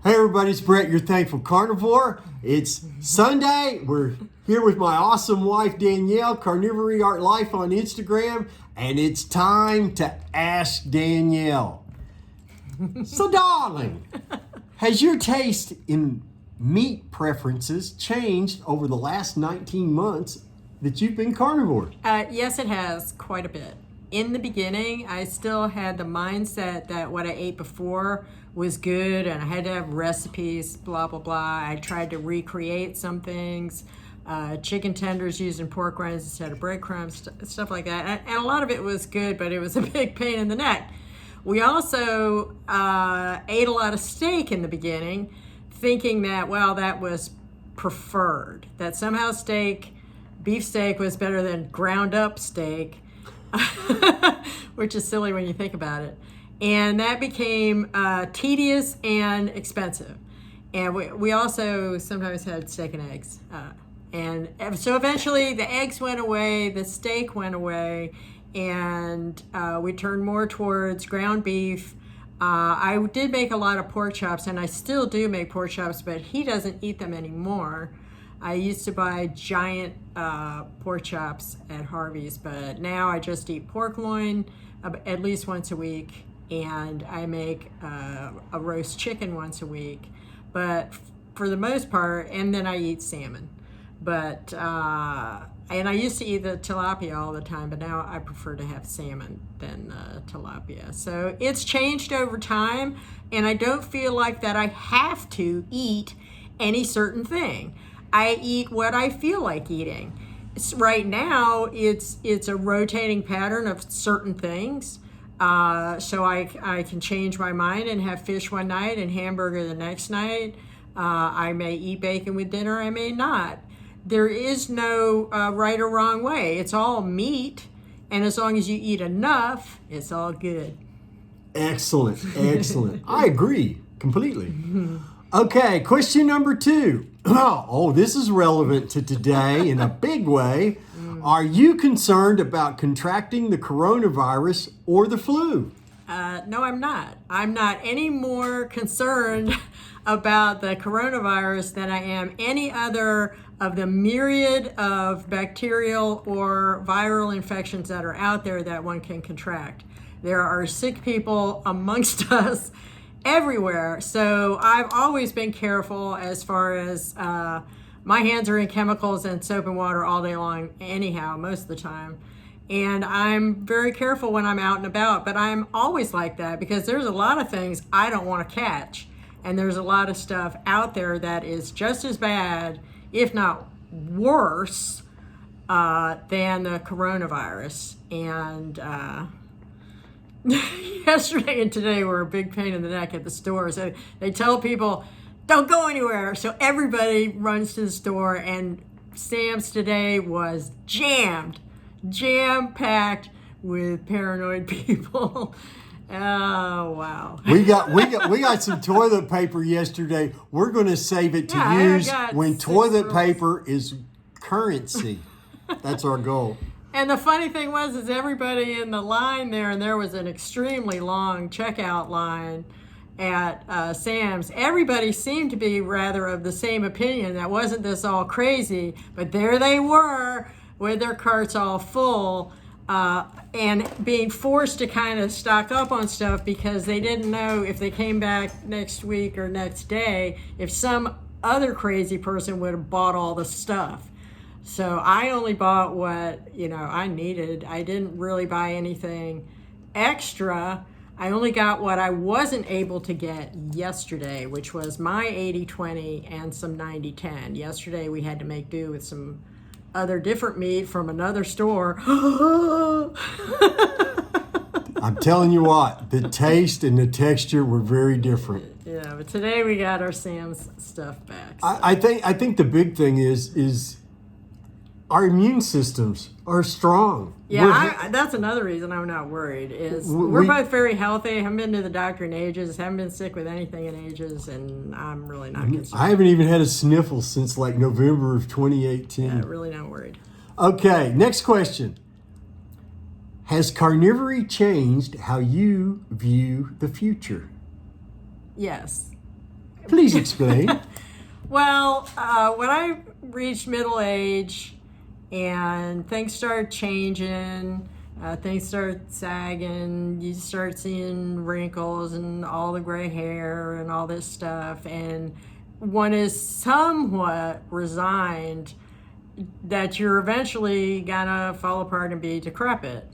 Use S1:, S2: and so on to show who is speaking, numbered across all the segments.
S1: Hey everybody, it's Brett, your thankful carnivore. It's Sunday. We're here with my awesome wife Danielle, Carnivore Art Life on Instagram, and it's time to ask Danielle. So darling, has your taste in meat preferences changed over the last 19 months that you've been carnivore?
S2: Yes, it has quite a bit. In the beginning, I still had the mindset that what I ate before was good and I had to have recipes, blah, blah, blah. I tried to recreate some things, chicken tenders using pork rinds instead of breadcrumbs, stuff like that. And a lot of it was good, but it was a big pain in the neck. We also ate a lot of steak in the beginning, thinking that, well, that was preferred, that somehow beef steak was better than ground up steak. Which is silly when you think about it. And that became tedious and expensive. And we also sometimes had steak and eggs. And so eventually the eggs went away, the steak went away, and we turned more towards ground beef. I did make a lot of pork chops, and I still do make pork chops, but he doesn't eat them anymore. I used to buy giant pork chops at Harvey's, but now I just eat pork loin at least once a week, and I make a roast chicken once a week. But for the most part, and then I eat salmon. But and I used to eat the tilapia all the time, but now I prefer to have salmon than tilapia. So it's changed over time, and I don't feel like that I have to eat any certain thing. I eat what I feel like eating. Right now, it's a rotating pattern of certain things. So I can change my mind and have fish one night and hamburger the next night. I may eat bacon with dinner, I may not. There is no right or wrong way. It's all meat, and as long as you eat enough, it's all good.
S1: Excellent, excellent. I agree completely. Okay, question number 2. Oh, this is relevant to today in a big way. Are you concerned about contracting the coronavirus or the flu?
S2: No, I'm not. I'm not any more concerned about the coronavirus than I am any other of the myriad of bacterial or viral infections that are out there that one can contract. There are sick people amongst us everywhere. So I've always been careful as far as my hands are in chemicals and soap and water all day long anyhow, most of the time. And I'm very careful when I'm out and about, but I'm always like that because there's a lot of things I don't want to catch. And there's a lot of stuff out there that is just as bad, if not worse, than the coronavirus. And yesterday and today were a big pain in the neck at the store. So they tell people, don't go anywhere. So everybody runs to the store, and Sam's today was jam-packed with paranoid people. Oh, wow.
S1: We got some toilet paper yesterday. We're going to save it to use when toilet paper is currency. That's our goal.
S2: And the funny thing is everybody in the line there, and there was an extremely long checkout line at Sam's. Everybody seemed to be rather of the same opinion. That wasn't this all crazy, but there they were with their carts all full and being forced to kind of stock up on stuff because they didn't know if they came back next week or next day, if some other crazy person would have bought all the stuff. So I only bought what, I needed. I didn't really buy anything extra. I only got what I wasn't able to get yesterday, which was my 80-20 and some 90-10. Yesterday we had to make do with some other different meat from another store.
S1: I'm telling you what, the taste and the texture were very different.
S2: Yeah, but today we got our Sam's stuff back. So.
S1: I think the big thing is our immune systems are strong.
S2: Yeah, that's another reason I'm not worried, is we're both very healthy, haven't been to the doctor in ages, haven't been sick with anything in ages, and I'm really not concerned.
S1: I haven't even had a sniffle since like November of 2018.
S2: Yeah, really not worried.
S1: Okay, next question. Has carnivore changed how you view the future?
S2: Yes.
S1: Please explain.
S2: Well, when I reached middle age and things started changing, things start sagging, you start seeing wrinkles and all the gray hair and all this stuff, and one is somewhat resigned that you're eventually gonna fall apart and be decrepit.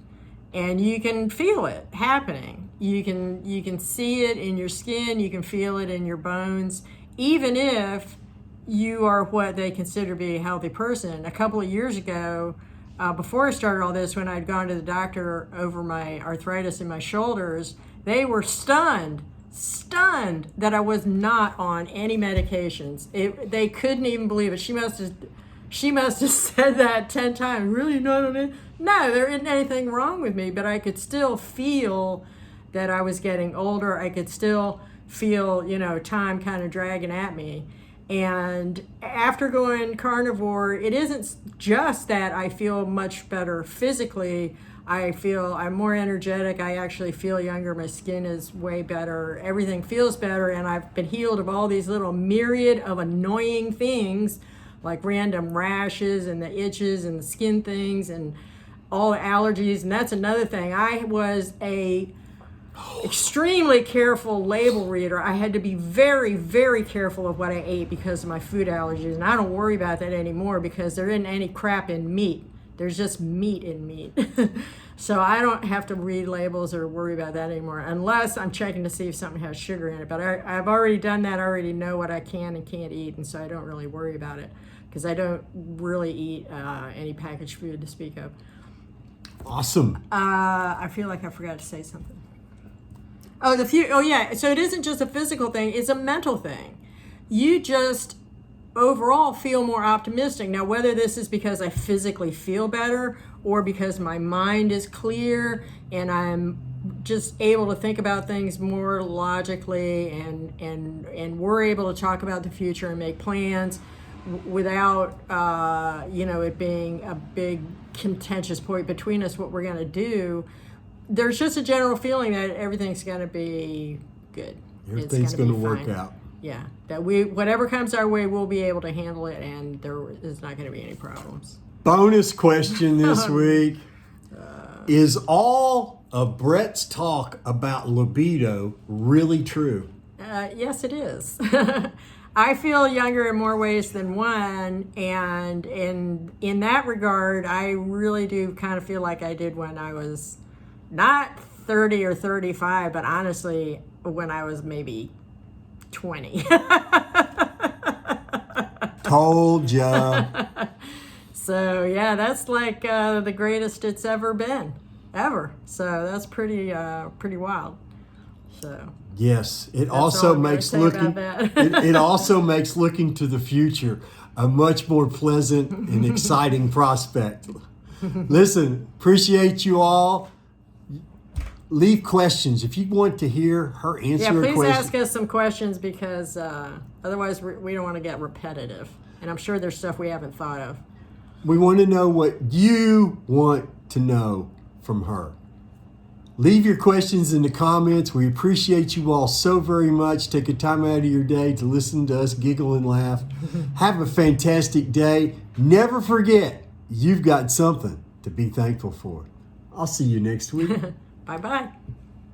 S2: And you can feel it happening. You can see it in your skin, you can feel it in your bones, even if you are what they consider to be a healthy person. A couple of years ago, before I started all this, when I'd gone to the doctor over my arthritis in my shoulders, they were stunned that I was not on any medications. They couldn't even believe it. She must have said that 10 times. Really not on it? No, there isn't anything wrong with me, but I could still feel that I was getting older. I could still feel, time kind of dragging at me. And after going carnivore, it isn't just that I feel much better physically. I feel I'm more energetic. I actually feel younger. My skin is way better. Everything feels better. And I've been healed of all these little myriad of annoying things, like random rashes and the itches and the skin things and all the allergies. And that's another thing. I was a extremely careful label reader. I had to be very, very careful of what I ate because of my food allergies. And I don't worry about that anymore because there isn't any crap in meat. There's just meat in meat. So I don't have to read labels or worry about that anymore, unless I'm checking to see if something has sugar in it. But I've already done that. I already know what I can and can't eat, and so I don't really worry about it because I don't really eat any packaged food to speak of.
S1: Awesome.
S2: I feel like I forgot to say something. Oh, yeah. So it isn't just a physical thing, it's a mental thing. You just overall feel more optimistic. Now, whether this is because I physically feel better or because my mind is clear and I'm just able to think about things more logically and we're able to talk about the future and make plans without, it being a big contentious point between us, what we're going to do. There's just a general feeling that everything's going to be good.
S1: Everything's going to work out.
S2: Yeah, that whatever comes our way, we'll be able to handle it, and there is not going to be any problems.
S1: Bonus question this week. Is all of Brett's talk about libido really true?
S2: Yes, it is. I feel younger in more ways than one, and in that regard, I really do kind of feel like I did when I was not 30 or 35, but honestly, when I was maybe 20.
S1: Told ya.
S2: So yeah, that's like the greatest it's ever been, ever. So that's pretty wild. So
S1: yes, it also makes looking it also makes looking to the future a much more pleasant and exciting prospect. Listen, appreciate you all. Leave questions if you want to hear her answer a question.
S2: Yeah, please ask us some questions because otherwise we don't want to get repetitive. And I'm sure there's stuff we haven't thought of.
S1: We want to know what you want to know from her. Leave your questions in the comments. We appreciate you all so very much. Take a time out of your day to listen to us giggle and laugh. Have a fantastic day. Never forget, you've got something to be thankful for. I'll see you next week.
S2: Bye-bye.